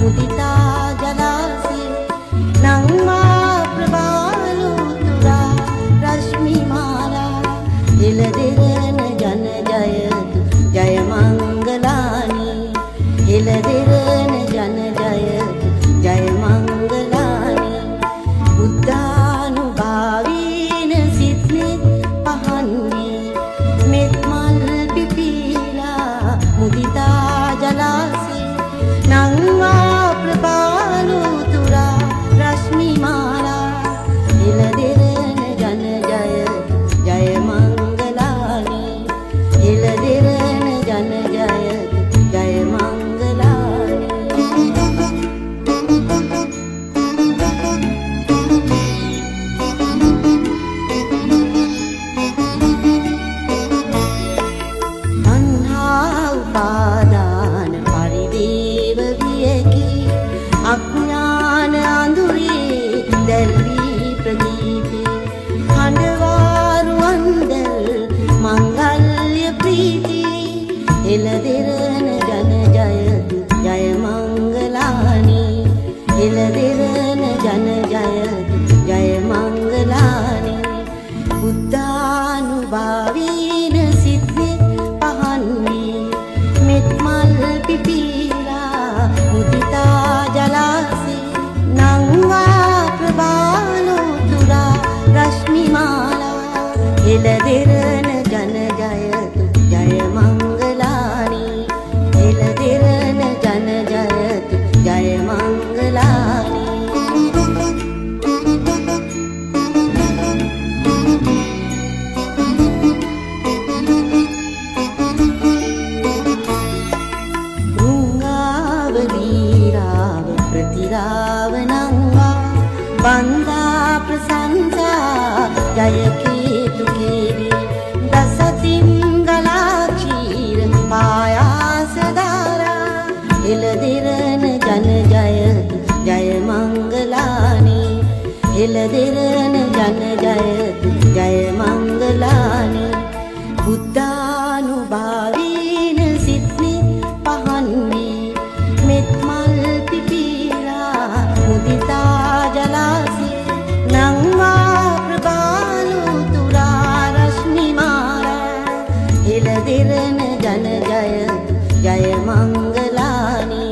මුදිතා ජලාසේ නංවා ප්‍රභාලුතුරා රශ්මි මාලා එළදෙරන ජන ජයතු ජය මංගලානි එළදෙරන ජන ජයතු ජය මංගලානි බුද්ධානුභාවීන සිත්නෙත් පහන්නේ මෙත් මල් පිපිලා මුදිතා ජලාසේ නංවා ප්‍රභාලුතුරා රශ්මි මාලා එළදෙරන ජන ජයතු ජය මංගලානි එළදෙරන ජන ජයතු ජය මංගලානි තණ්හා උපාදාන පරිදේව වියකි අඥාන අඳුරේ දැල්වී ප්‍රදීපේ හඬවාරු අන්දල් මංගල්‍ය ප්‍රීති එළදෙරන ජන ජයතු ජය මංගලානි එළදෙරන ජන ජයතු ජය මංගලානි බුද්ධානුභාවීන සිත්නෙත් පහන්නේ මෙත් මල් පිපිලා මුදිතා ජලාසේ නංවා ප්‍රභාලුතුරා රශ්මි මාලා එළදෙරන ජන ජයතු ජය මංගලානි එළදෙරන ජන ජයතු ජය මංගලානි ීරාව ප්‍රතිරාව නංවා බන්ධා ප්‍රසංසා ජයකේතු කේවි දසතින් ගලාචීර පායාසධාරා එළදෙරන ජන ජයතු ජය මංගලානි එළදෙරන ජන ජයතු ජය මංගලානි බුද්ධානුභාවීන සිත්නෙත් පහන්නේ මෙත් මල් පිපිලා මුදිතා ජලාසේ නංවා ප්‍රභාලුතුරා රශ්මි මාලා එළදෙරන ජන ජයතු ජය මංගලානි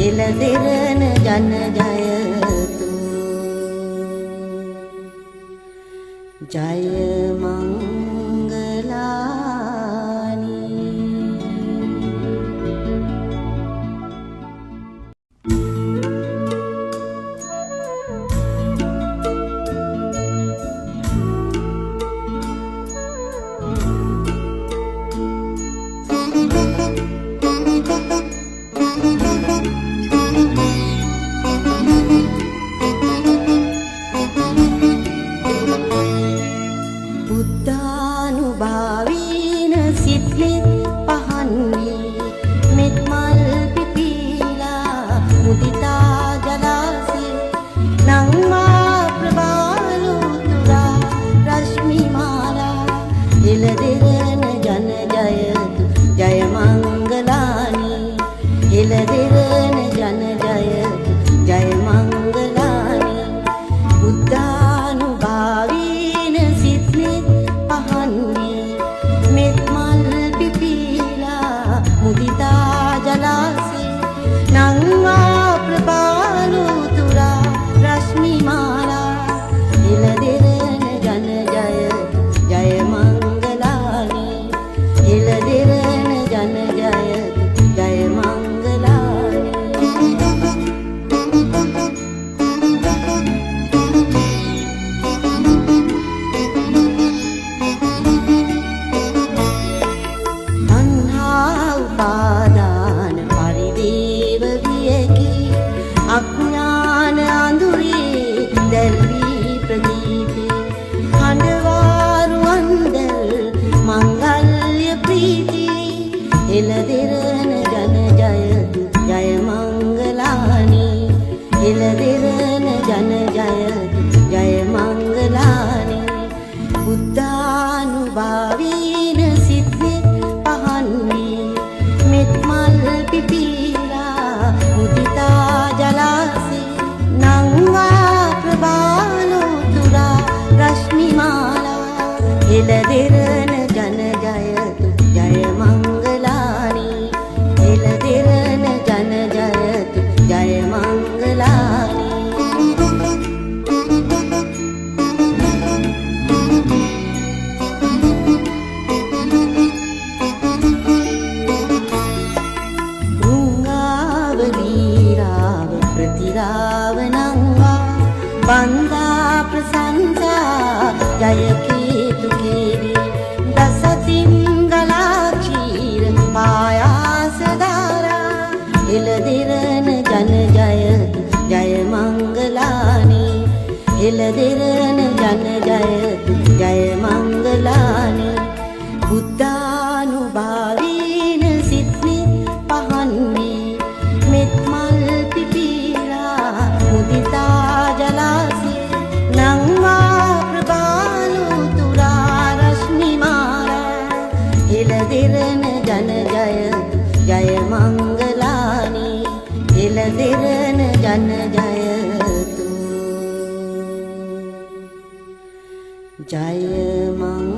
එළදෙරන ජන ජයතු ජය මංගලානි බුද්ධානුභාවීන සිත්නෙත් පහන්නේ මෙත් මල් පිපිලා මුදිතා ජලාසේ නංවා ප්‍රභාලුතුරා රශ්මි මාලා එළදෙරන ජන ජයතු ජය මංගලානි එළදෙරන ජන ජයතු ජය මංගලානි බුද්ධානුභාවීන සිත්නෙත් පහන්නේ මෙත් මල් පිපිලා මුදිතා ජලාසේ නංවා ප්‍රභාලුතුරා රශ්මි මාලා එළදෙරන ජන ජයතු ජය මංගලානි එළදෙරන ජන ජයතු ජය මංගලානි තණ්හා උපාදාන පරිදේව වියකි අඥාන අඳුරේ දැල්වී ප්‍රදීපේ හඬවාරු අන්දල් මංගල්‍ය ප්‍රීති එළදෙරන ජන ජයතු ජය මංගලානි එළදෙරන ජන ජයතු ජය මංගලානි බුද්ධානුභාවීන සිත්නෙත් පහන්නේ මෙත් මල් පිපිලා මුදිතා ප්‍රතිරාවනංවා වන්දා ප්‍රසංසා ජය කීතු කීරි දසතින් ගලා ක්ෂීර පායාස ධාරා එළදෙරණ ජන ජය මංගලානි එළදෙරණ ජන ජය මංගලානි බුද්ධානුභාවීන සිත්නි පහන්නේ මෙත් මල් පිපිලා මුදිතා ජලාසේ නංවා ප්‍රබාලු තුරා රශ්මි මාලා එළදෙරණ ජන ජය මංගලානි එළදෙරණ ජන ජයතු ජය මංගලානි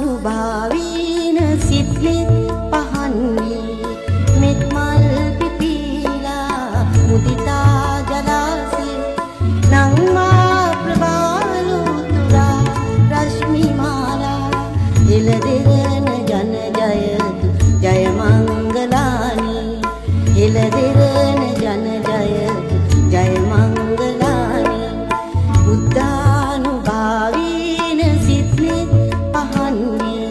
බුද්ධානුභාවීන සිත්ලිත් පහන්නේ මෙත් මල් පිපිලා මුදිතා ජලාසේ නංවා ප්‍රබාලු තුරා රශ්මි මාලා එළදෙරණ ජන ජය මංගලානි එළදෙරණ ජන ජය මංගලානි බුද්ධානුභාවීන සිත්ලිත් පහන්නේ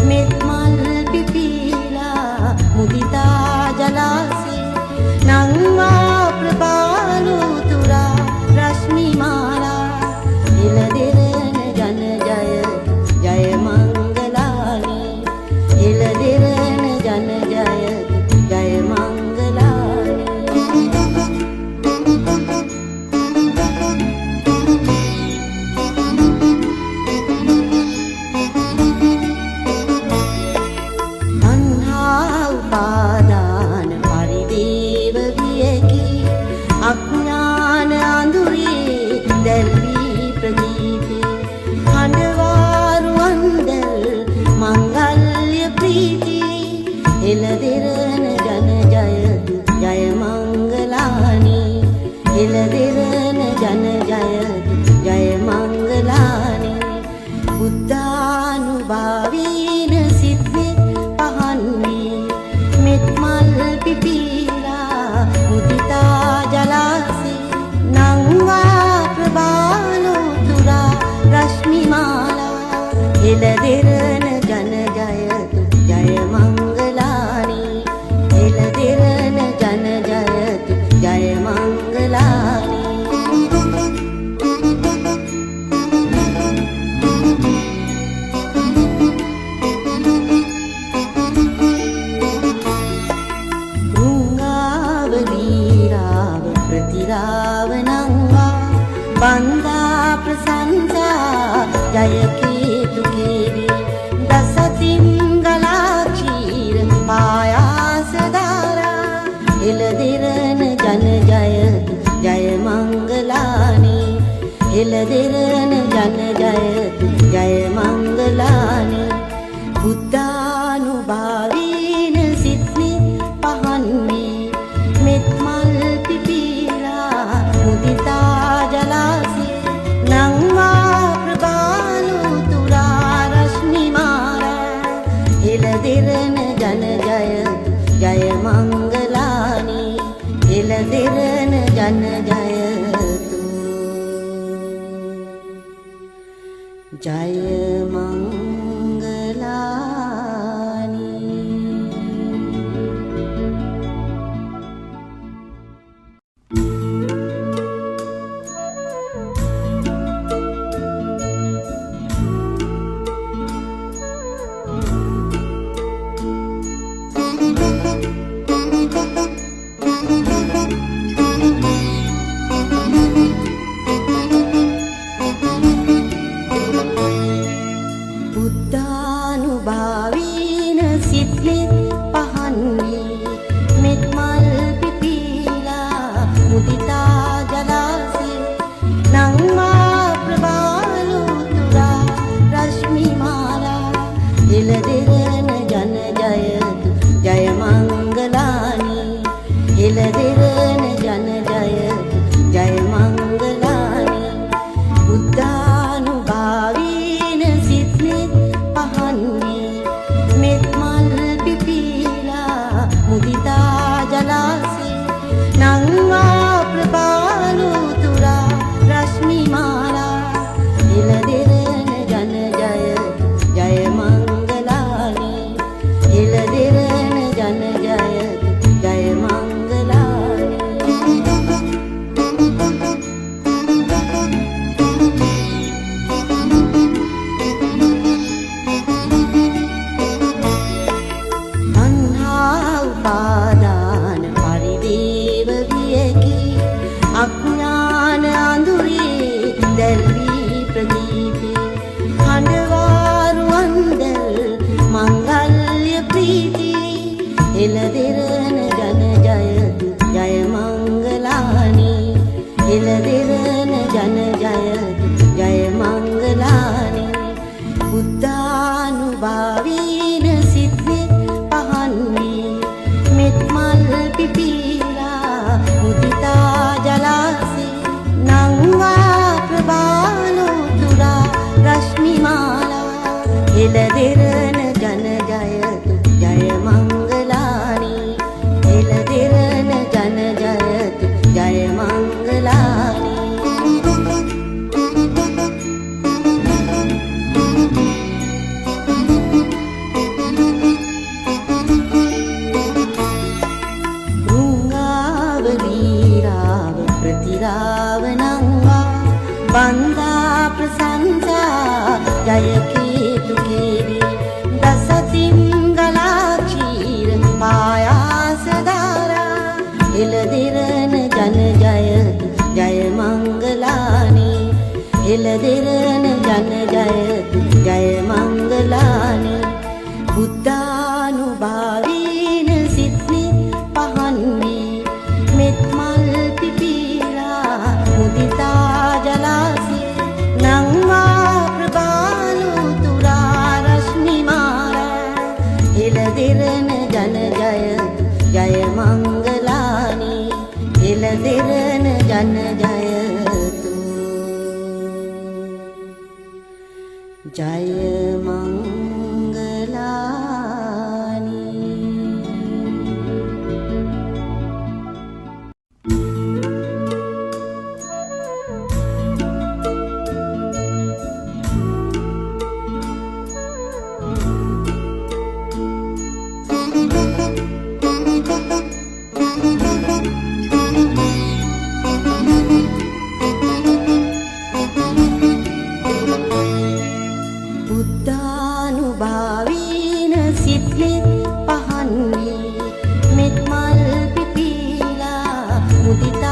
මෙත් මල් පිපිලා මුදිතා ජලාසේ නංවා ප්‍රබාලු තුරා රශ්මි මාලා එළදෙරණ ජන ජය මංගලානි එළදෙරණ ජන ජය මංගලානි උපාදාන පරිදේව වියකි අඥාන අඳුරේ දැල්වී ප්‍රදීපේ හඬවාරු අන්දල් මංගල්‍ය ප්‍රීති එළදෙරණ ජන ජය මංගලානි එළදෙරණ ජන ජය මංගලානි බුද්ධානුභාවීන සිත්නෙත් පහන්නේ මෙත් මල් පිපිලා මුදිතා ජලාසේ නංවා ප්‍රබාලු තුරා රශ්මි මාලා එළදෙරණ ජන ජය මංගලානි එළදෙරණ ජන ජය මංගලානි ප්‍රතිරාවනංවා වන්දා ප්‍රසංසා ජය කීතු කීරි දසතින් ගලා ක්ෂීර පායාස ධාරා එළදෙරණ ජන ජය මංගලානි එළදෙරණ ජන ජය මංගලානි බුද්ධානුභාවීන සිත්නි පහන්නේ මෙත් මල් පිපිලා මුදිතා ජලාසේ නංවා ප්‍රබාලු තුරා රශ්මි මාලා එළදෙරණ ජන ජය මංගලානි එළදෙරණ ජන ජයතු ජය මංගලානි දෙරණ ජන ජය ජය මංගලානි බුද්ධානුභාවීන සිත්නෙත් පහන්නේ මෙත් මල් පිපිලා මුදිතා ජලාසේ නංවා ප්‍රභාලු තුරා රශ්මි මාලා එළ දෙරණ ජන ජය ජය මංගලානි එළ දෙරණ ජන ජය ජය මංගලානි තණ්හා උපාදාන පරිදේව වියකි අඥාන අඳුරේ දැල්වී ප්‍රදීපේ හඬවාරු අන්දල් මංගල්‍ය ප්‍රීති එළ දෙරණ ජන ජය ජය මංගලානි එළ දෙරණ ජන ජය ජය මංගලානි බුද්ධානුභාවීන සිත්නෙත් පහන්නේ මෙත් මල් පිපිලා මුදිතා ජලාසේ නංවා ප්‍රභාලු තුරා රශ්මි මාලා එළ දෙරණ ජන ජය ජය මංගලානි එළ දෙරණ ජන ජය ජය මංගලානි වීරාව ප්‍රතිරාව නංවා බන්දා ප්‍රසංසා ජය කීතු කීරි දසතින් ගලා ක්ෂීර පායාස ධාරා එළ දෙරණ ජන ජය ජය මංගලානි එළ දෙරණ ජන ජය ජය මංගලානි බුද්ධානුභාවීන සිත්නෙත් පහන්නේ මෙත් මල් පිපිලා මුදිතා ජලාසේ නංවා ප්‍රභාලු තුරා රශ්මි මාලා එළ දෙරණ ජන ජය ජය මංගලානි එළ දෙරණ ජන ජයතු ජය මංගලානි බුද්ධානුභාවීන සිත්නෙත් පහන්නේ මෙත් මල් පිපිලා මුදිතා